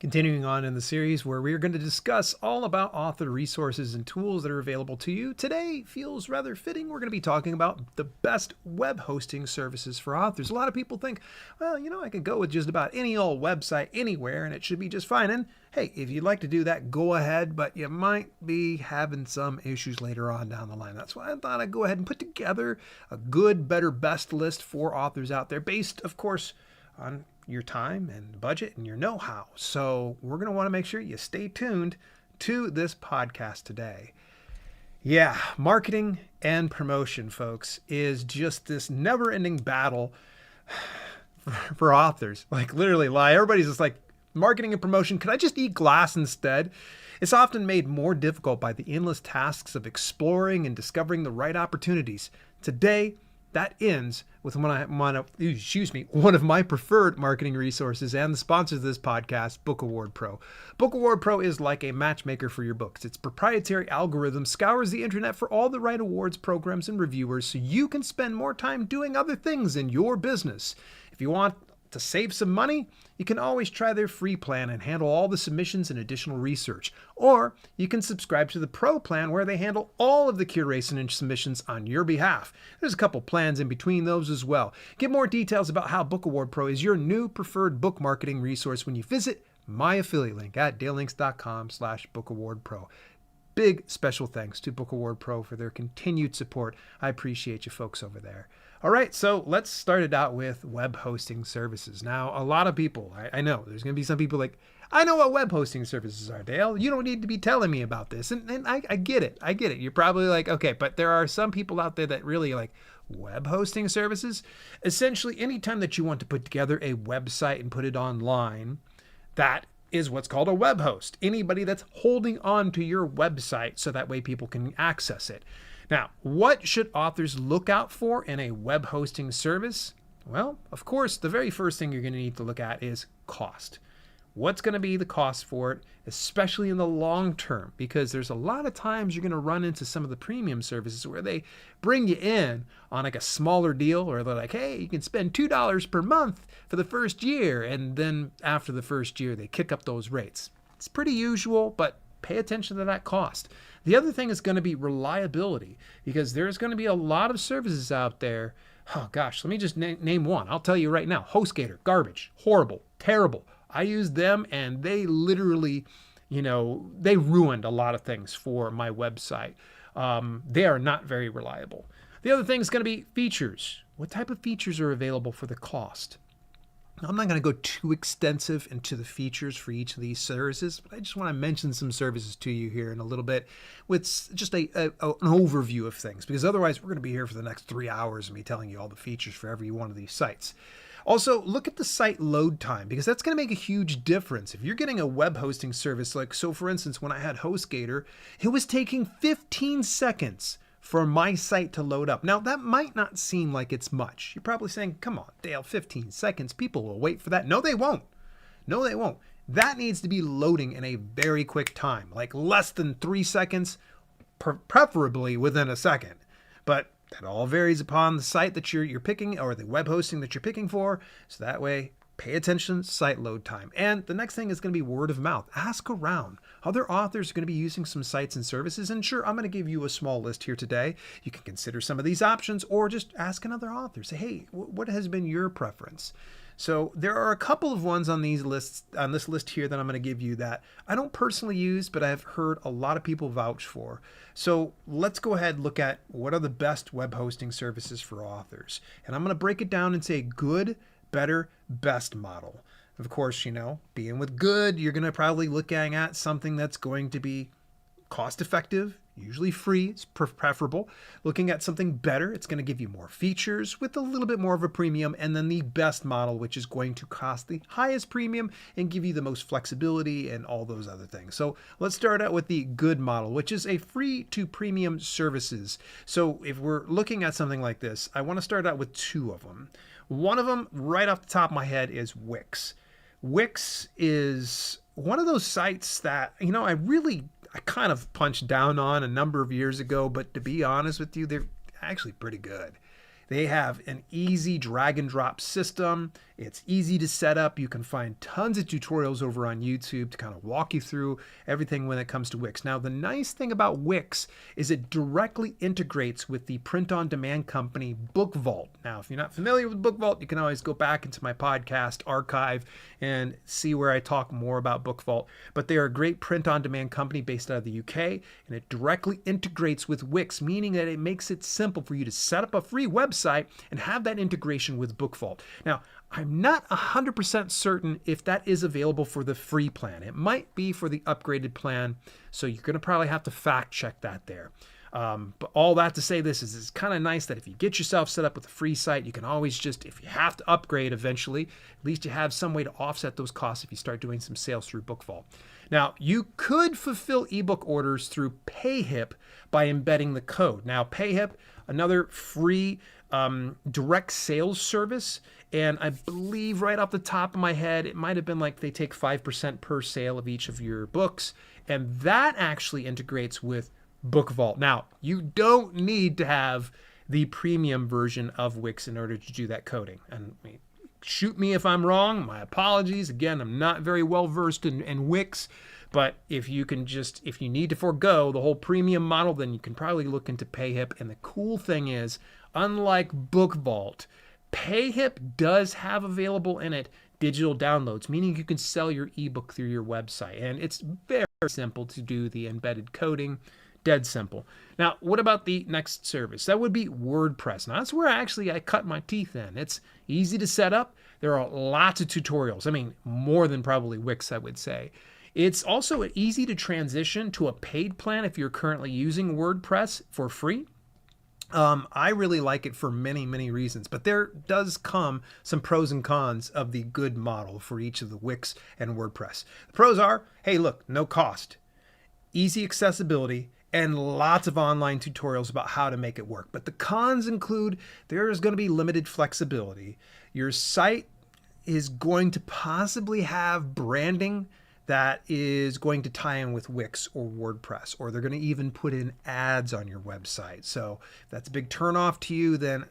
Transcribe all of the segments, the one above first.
Continuing on in the series where we're going to discuss all about author resources and tools that are available to you, today feels rather fitting. We're going to be talking about the best web hosting services for authors. A lot of people think, well, I can go with just about any old website anywhere and it should be just fine. And hey, if you'd like to do that, go ahead, but you might be having some issues later on down the line. That's why I thought I'd go ahead and put together a good, better, best list for authors out there based, of course, on your time and budget and your know-how. So we're going to want to make sure you stay tuned to this podcast today. Yeah, marketing and promotion, folks, is just this never-ending battle for authors. Like literally, everybody's just like, marketing and promotion, could I just eat glass instead? It's often made more difficult by the endless tasks of exploring and discovering the right opportunities. Today, that ends with one of my preferred marketing resources and the sponsor of this podcast, Book Award Pro. Book Award Pro is like a matchmaker for your books. Its proprietary algorithm scours the internet for all the right awards programs and reviewers so you can spend more time doing other things in your business. If you want to save some money, you can always try their free plan and handle all the submissions and additional research. Or you can subscribe to the Pro plan where they handle all of the curation and submissions on your behalf. There's a couple plans in between those as well. Get more details about how Book Award Pro is your new preferred book marketing resource when you visit my affiliate link at dalelinks.com/bookawardpro. Big special thanks to Book Award Pro for their continued support. I appreciate you folks over there. All right, so let's start it out with web hosting services. Now, a lot of people, I know there's going to be some people like, I know what web hosting services are, Dale. You don't need to be telling me about this. And I get it. I get it. You're probably like, okay, but there are some people out there that really like web hosting services. Essentially, anytime that you want to put together a website and put it online, that is what's called a web host. Anybody that's holding on to your website so that way people can access it. Now, what should authors look out for in a web hosting service? Well, of course, the very first thing you're going to need to look at is cost. What's going to be the cost for it, especially in the long term? Because there's a lot of times you're going to run into some of the premium services where they bring you in on like a smaller deal, or they're like, hey, you can spend $2 per month for the first year. And then after the first year, they kick up those rates. It's pretty usual, but pay attention to that cost. The other thing is going to be reliability, because there's going to be a lot of services out there. Oh gosh, let me just name one. I'll tell you right now. HostGator, garbage, horrible, terrible. I used them and they literally, they ruined a lot of things for my website. They are not very reliable. The other thing is going to be features. What type of features are available for the cost? Now, I'm not going to go too extensive into the features for each of these services, but I just want to mention some services to you here in a little bit with just an overview of things, because otherwise we're going to be here for the next 3 hours and me telling you all the features for every one of these sites. Also, look at the site load time, because that's going to make a huge difference. If you're getting a web hosting service, so for instance, when I had HostGator, it was taking 15 seconds for my site to load up. Now, that might not seem like it's much. You're probably saying, come on, Dale, 15 seconds. People will wait for that. No, they won't. No, they won't. That needs to be loading in a very quick time, like less than 3 seconds, preferably within a second. But that all varies upon the site that you're picking, or the web hosting that you're picking for. So that way, pay attention to site load time. And the next thing is going to be word of mouth. Ask around. Other authors are going to be using some sites and services. And sure, I'm going to give you a small list here today. You can consider some of these options, or just ask another author. Say, hey, what has been your preference? So there are a couple of ones on this list here that I'm going to give you that I don't personally use, but I've heard a lot of people vouch for. So let's go ahead and look at what are the best web hosting services for authors. And I'm going to break it down into a good, better, best model. Of course, being with good, you're going to probably looking at something that's going to be cost effective, usually free, it's preferable. Looking at something better, it's going to give you more features with a little bit more of a premium, and then the best model, which is going to cost the highest premium and give you the most flexibility and all those other things. So let's start out with the good model, which is a free to premium services. So if we're looking at something like this, I want to start out with two of them. One of them, right off the top of my head, is Wix. Wix is one of those sites that, I kind of punched down on a number of years ago, but to be honest with you, they're actually pretty good. They have an easy drag and drop system. It's easy to set up. You can find tons of tutorials over on YouTube to kind of walk you through everything when it comes to Wix. Now, the nice thing about Wix is it directly integrates with the print-on-demand company BookVault. Now, if you're not familiar with BookVault, you can always go back into my podcast archive and see where I talk more about BookVault. But they are a great print-on-demand company based out of the UK, and it directly integrates with Wix, meaning that it makes it simple for you to set up a free website and have that integration with BookVault. Now, I'm not 100% certain if that is available for the free plan. It might be for the upgraded plan, so you're going to probably have to fact check that there. But all that to say this is it's kind of nice that if you get yourself set up with a free site, you can always just, if you have to upgrade eventually, at least you have some way to offset those costs if you start doing some sales through BookVault. Now, you could fulfill ebook orders through PayHip by embedding the code. Now, PayHip, another free direct sales service, and I believe right off the top of my head, it might have been like they take 5% per sale of each of your books, and that actually integrates with BookVault. Now, you don't need to have the premium version of Wix in order to do that coding. And shoot me if I'm wrong. My apologies. Again, I'm not very well versed in Wix, but if you need to forego the whole premium model, then you can probably look into PayHip. And the cool thing is, unlike BookVault, PayHip does have available in it digital downloads, meaning you can sell your ebook through your website. And it's very simple to do the embedded coding. Dead simple. Now, what about the next service? That would be WordPress. Now, that's where I cut my teeth in. It's easy to set up. There are lots of tutorials. I mean, more than probably Wix, I would say. It's also easy to transition to a paid plan if you're currently using WordPress for free. I really like it for many, many reasons, but there does come some pros and cons of the good model for each of the Wix and WordPress. The pros are, hey, look, no cost, easy accessibility, and lots of online tutorials about how to make it work. But the cons include there's going to be limited flexibility. Your site is going to possibly have branding that is going to tie in with Wix or WordPress, or they're going to even put in ads on your website. So if that's a big turnoff to you, then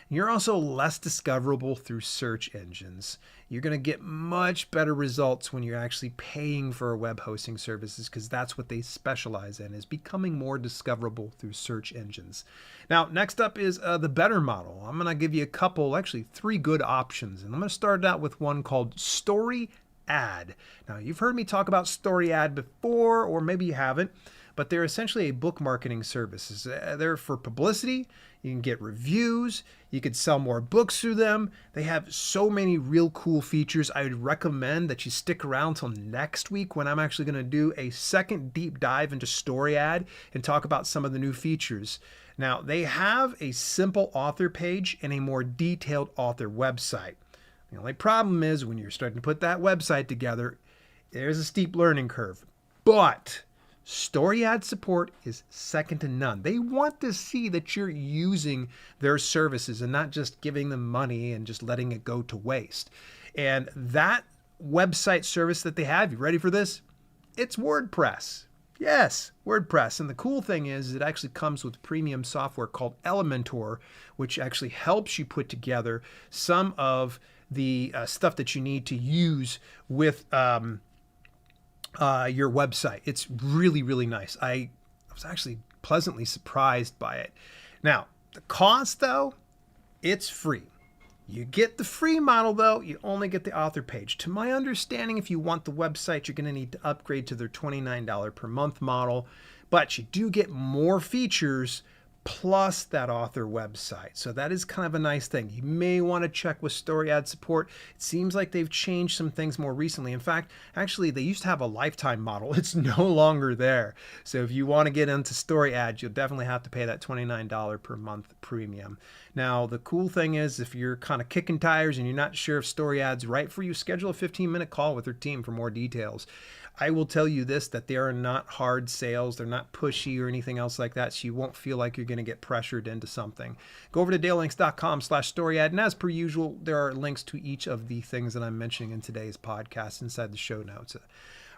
you're also less discoverable through search engines. You're going to get much better results when you're actually paying for web hosting services, because that's what they specialize in, is becoming more discoverable through search engines. Now, next up is the better model. I'm going to give you a couple, actually 3 good options. And I'm going to start out with one called StoryAd. Now, you've heard me talk about StoryAd before, or maybe you haven't, but they're essentially a book marketing service. They're for publicity. You can get reviews. You could sell more books through them. They have so many real cool features. I would recommend that you stick around till next week when I'm actually going to do a second deep dive into StoryAd and talk about some of the new features. Now, they have a simple author page and a more detailed author website. The only problem is when you're starting to put that website together, there's a steep learning curve. But StoryAd support is second to none. They want to see that you're using their services and not just giving them money and just letting it go to waste. And that website service that they have, you ready for this? It's WordPress. Yes, WordPress. And the cool thing is it actually comes with premium software called Elementor, which actually helps you put together some of the stuff that you need to use with your website. It's really, really nice. I was actually pleasantly surprised by it. Now, the cost, though, it's free. You get the free model, though, you only get the author page. To my understanding, if you want the website, you're going to need to upgrade to their $29 per month model, but you do get more features plus that author website. So that is kind of a nice thing. You may want to check with StoryAd support. It seems like they've changed some things more recently. In fact, actually, they used to have a lifetime model. It's no longer there. So if you want to get into StoryAd, you'll definitely have to pay that $29 per month premium. Now, the cool thing is if you're kind of kicking tires and you're not sure if StoryAd's right for you, schedule a 15-minute call with their team for more details. I will tell you this, that they are not hard sales. They're not pushy or anything else like that, so you won't feel like you're going to get pressured into something. Go over to dalelinks.com/StoryAd, and as per usual, there are links to each of the things that I'm mentioning in today's podcast inside the show notes.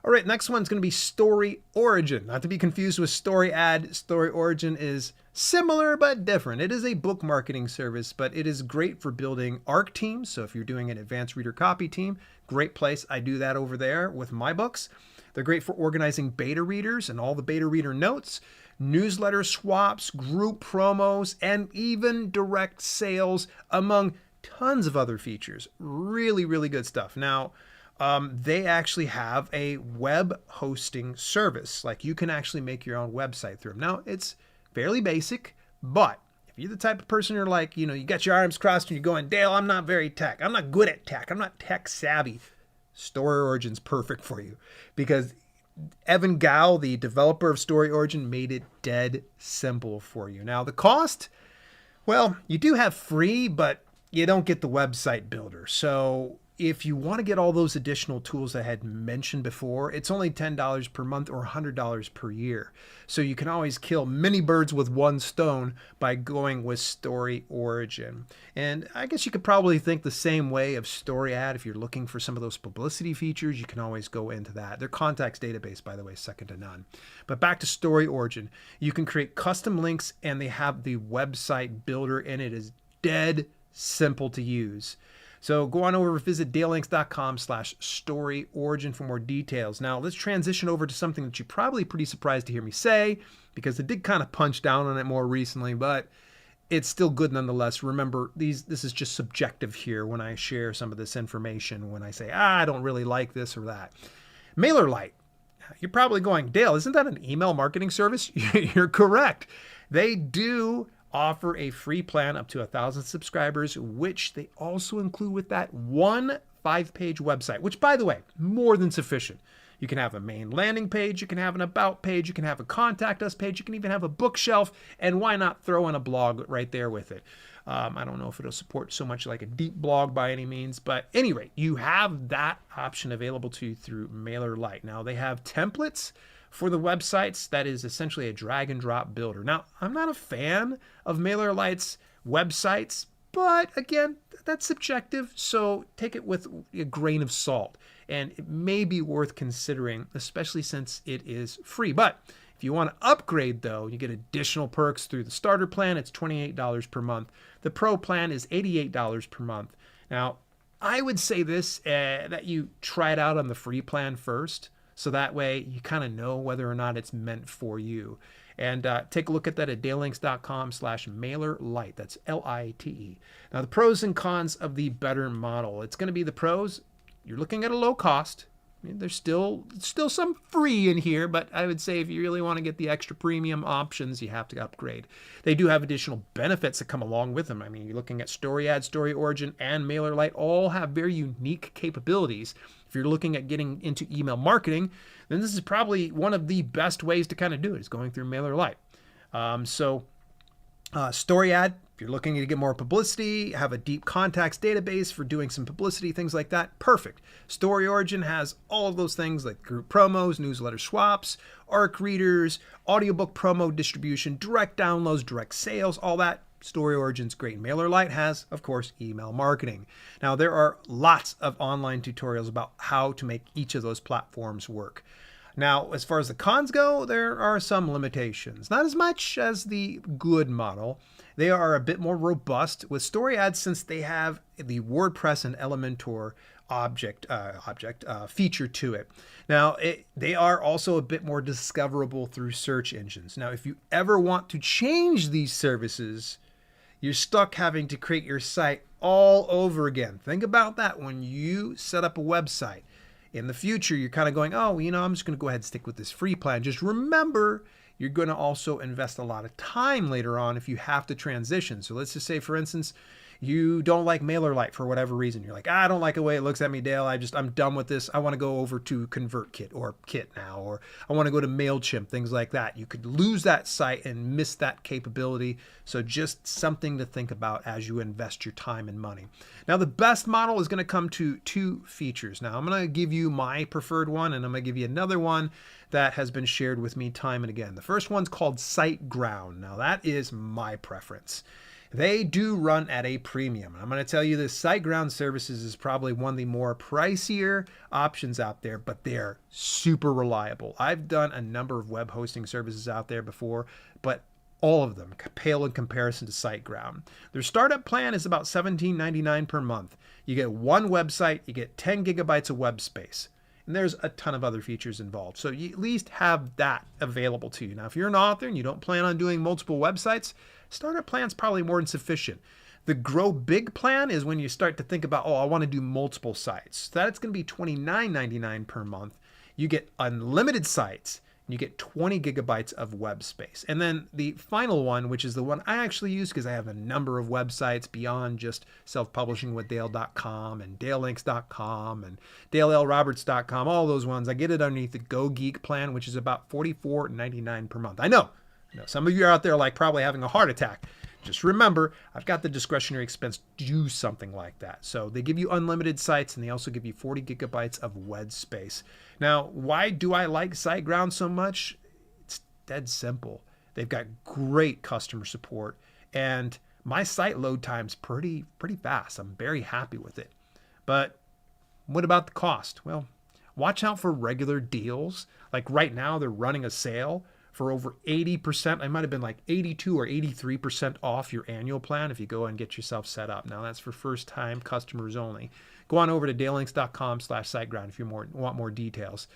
All right, next one's going to be Story Origin. Not to be confused with StoryAd. Story Origin is similar but different. It is a book marketing service, but it is great for building ARC teams. So if you're doing an advanced reader copy team, great place. I do that over there with my books. They're great for organizing beta readers and all the beta reader notes, newsletter swaps, group promos, and even direct sales, among tons of other features. Really, really good stuff. Now, they actually have a web hosting service. Like, you can actually make your own website through them. Now, it's fairly basic, but if you're the type of person who're like, you got your arms crossed and you're going, Dale, I'm not very tech. I'm not good at tech. I'm not tech savvy. Story Origin's perfect for you, because Evan Gao, the developer of Story Origin, made it dead simple for you. Now, the cost, well, you do have free, but you don't get the website builder. So if you want to get all those additional tools I had mentioned before, it's only $10 per month or $100 per year. So you can always kill many birds with one stone by going with Story Origin. And I guess you could probably think the same way of StoryAd. If you're looking for some of those publicity features, you can always go into that. Their contacts database, by the way, is second to none. But back to Story Origin. You can create custom links, and they have the website builder, and it is dead simple to use. So go on over, visit dalelinks.com/storyorigin for more details. Now let's transition over to something that you're probably pretty surprised to hear me say, because I did kind of punch down on it more recently, but it's still good nonetheless. Remember, this is just subjective here when I share some of this information, when I say, I don't really like this or that. MailerLite. You're probably going, Dale, isn't that an email marketing service? You're correct. They do offer a free plan up to 1,000 subscribers, which they also include with that one 5-page website, which, by the way, more than sufficient. You can have a main landing page, you can have an about page, you can have a contact us page, you can even have a bookshelf, and why not throw in a blog right there with it? I don't know if it'll support so much like a deep blog by any means, but anyway, you have that option available to you through MailerLite. Now, they have templates for the websites that is essentially a drag and drop builder. Now, I'm not a fan of MailerLite's websites, but again, that's subjective, so take it with a grain of salt. And it may be worth considering, especially since it is free. But if you want to upgrade, though, you get additional perks through the starter plan. It's $28 per month. The pro plan is $88 per month. Now, I would say this, that you try it out on the free plan first, so that way you kind of know whether or not it's meant for you. And take a look at that at dalelinks.com/MailerLite. That's LITE. Now, the pros and cons of the better model. It's going to be the pros. You're looking at a low cost. I mean, there's still some free in here, but I would say if you really want to get the extra premium options, you have to upgrade. They do have additional benefits that come along with them. I mean, you're looking at StoryAd, Story Origin, and MailerLite all have very unique capabilities. If you're looking at getting into email marketing, then this is probably one of the best ways to kind of do it, is going through MailerLite. StoryAd, if you're looking to get more publicity, have a deep contacts database for doing some publicity, things like that, perfect. Story Origin has all of those things like group promos, newsletter swaps, ARC readers, audiobook promo distribution, direct downloads, direct sales, all that. Story Origin's great. MailerLite has, of course, email marketing. Now, there are lots of online tutorials about how to make each of those platforms work. Now, as far as the cons go, there are some limitations. Not as much as the good model. They are a bit more robust with StoryAd, since they have the WordPress and Elementor feature to it. Now, they are also a bit more discoverable through search engines. Now, if you ever want to change these services, you're stuck having to create your site all over again. Think about that when you set up a website. In the future, you're kind of going, oh, I'm just going to go ahead and stick with this free plan. Just remember, you're going to also invest a lot of time later on if you have to transition. So let's just say, for instance, you don't like MailerLite for whatever reason. You're like, I don't like the way it looks at me, Dale. I'm done with this. I want to go over to ConvertKit or Kit now, or I want to go to MailChimp, things like that. You could lose that site and miss that capability. So just something to think about as you invest your time and money. Now, the best model is going to come to two features. Now, I'm going to give you my preferred one, and I'm going to give you another one that has been shared with me time and again. The first one's called SiteGround. Now, that is my preference. They do run at a premium. I'm going to tell you this, SiteGround Services is probably one of the more pricier options out there, but they're super reliable. I've done a number of web hosting services out there before, but all of them pale in comparison to SiteGround. Their startup plan is about $17.99 per month. You get one website, you get 10 gigabytes of web space. And there's a ton of other features involved. So you at least have that available to you. Now, if you're an author and you don't plan on doing multiple websites, startup plan's probably more than sufficient. The Grow Big plan is when you start to think about, oh, I want to do multiple sites. So that's going to be $29.99 per month. You get unlimited sites. You get 20 gigabytes of web space. And then the final one, which is the one I actually use because I have a number of websites beyond just selfpublishingwithdale.com and dalelinks.com and dalelroberts.com, all those ones. I get it underneath the Go Geek plan, which is about $44.99 per month. I know some of you are out there like probably having a heart attack. Just remember, I've got the discretionary expense to do something like that. So they give you unlimited sites and they also give you 40 gigabytes of web space. Now, why do I like SiteGround so much? It's dead simple. They've got great customer support and my site load time's pretty fast. I'm very happy with it. But what about the cost? Well, watch out for regular deals. Like right now, they're running a sale for over 80%. I might have been like 82 or 83% off your annual plan if you go and get yourself set up. Now that's for first time customers only. Go on over to dalelinks.com/SiteGround if you want more details.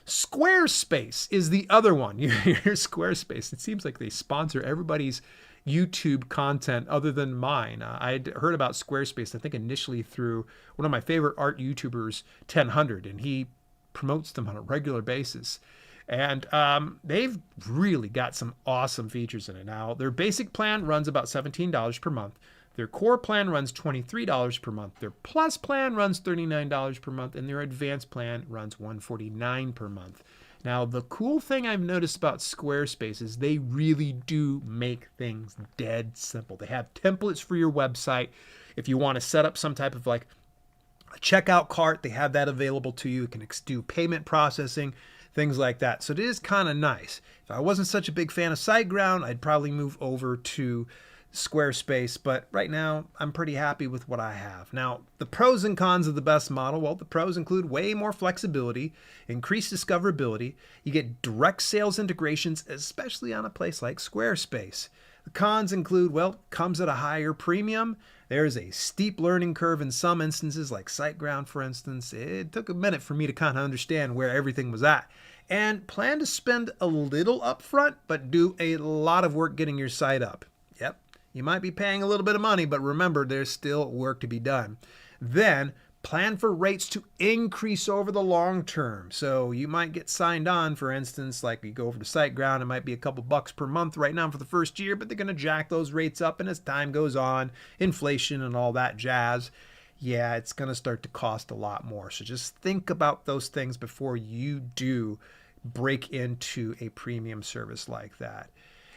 Squarespace is the other one. You hear Squarespace. It seems like they sponsor everybody's YouTube content other than mine. I'd heard about Squarespace, I think initially through one of my favorite art YouTubers, 1000, and he promotes them on a regular basis. And they've really got some awesome features in it. Now, their basic plan runs about $17 per month. Their core plan runs $23 per month. Their plus plan runs $39 per month. And their advanced plan runs $149 per month. Now, the cool thing I've noticed about Squarespace is they really do make things dead simple. They have templates for your website. If you want to set up some type of like a checkout cart, they have that available to you. It can do payment processing, things like that. So it is kind of nice. If I wasn't such a big fan of SiteGround, I'd probably move over to Squarespace, but right now I'm pretty happy with what I have. Now, the pros and cons of the best model, well, the pros include way more flexibility, increased discoverability. You get direct sales integrations, especially on a place like Squarespace. The cons include, well, comes at a higher premium. There's a steep learning curve in some instances, like SiteGround, for instance. It took a minute for me to kind of understand where everything was at. And plan to spend a little upfront, but do a lot of work getting your site up. Yep, you might be paying a little bit of money, but remember, there's still work to be done. Then plan for rates to increase over the long term. So you might get signed on, for instance, like you go over to SiteGround, it might be a couple bucks per month right now for the first year, but they're going to jack those rates up. And as time goes on, inflation and all that jazz, yeah, it's going to start to cost a lot more. So just think about those things before you do break into a premium service like that.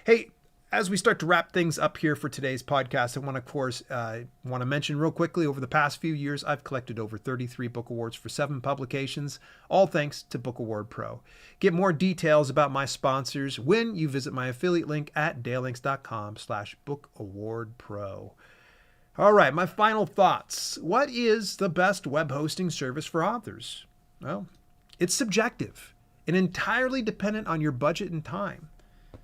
Hey, as we start to wrap things up here for today's podcast, I want to mention real quickly, over the past few years, I've collected over 33 book awards for 7 publications, all thanks to Book Award Pro. Get more details about my sponsors when you visit my affiliate link at dalelinks.com/bookawardpro. All right, my final thoughts. What is the best web hosting service for authors? Well, it's subjective and entirely dependent on your budget and time.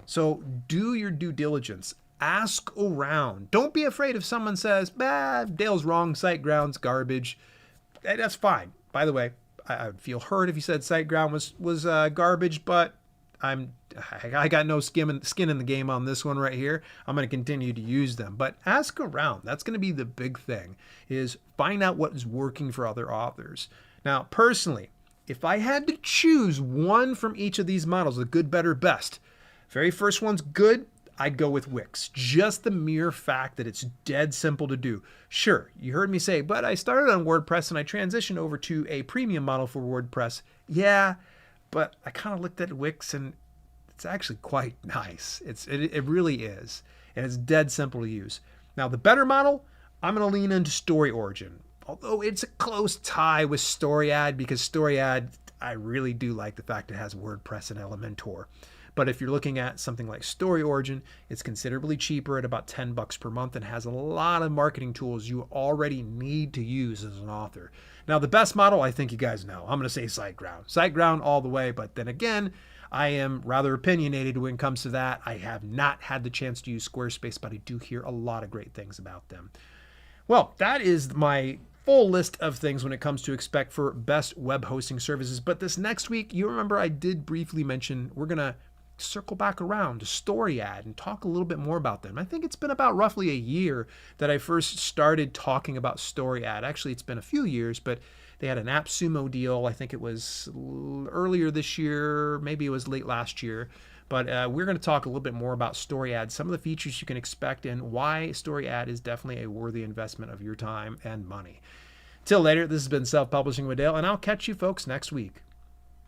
So do your due diligence. Ask around. Don't be afraid if someone says, Dale's wrong, SiteGround's garbage. That's fine. By the way, I would feel hurt if you said SiteGround was garbage, but I got no skin in the game on this one right here. I'm going to continue to use them. But ask around. That's going to be the big thing, is find out what is working for other authors. Now, personally, if I had to choose one from each of these models, the good, better, best, very first one's good, I'd go with Wix. Just the mere fact that it's dead simple to do. Sure, you heard me say, but I started on WordPress and I transitioned over to a premium model for WordPress. Yeah, but I kind of looked at Wix and it's actually quite nice. It really is. And it's dead simple to use. Now, the better model, I'm going to lean into StoryOrigin. Although it's a close tie with StoryAd, because StoryAd, I really do like the fact it has WordPress and Elementor. But if you're looking at something like StoryOrigin, it's considerably cheaper at about $10 per month and has a lot of marketing tools you already need to use as an author. Now, the best model, I think you guys know. I'm going to say SiteGround. SiteGround all the way, but then again, I am rather opinionated when it comes to that. I have not had the chance to use Squarespace, but I do hear a lot of great things about them. Well, that is my full list of things when it comes to expect for best web hosting services. But this next week, you remember I did briefly mention we're going to circle back around to StoryAd and talk a little bit more about them. I think it's been about roughly a year that I first started talking about StoryAd. Actually, it's been a few years, but they had an AppSumo deal. I think it was earlier this year, maybe it was late last year. But we're going to talk a little bit more about StoryAd, some of the features you can expect, and why StoryAd is definitely a worthy investment of your time and money. Till later, this has been Self-Publishing with Dale, and I'll catch you folks next week.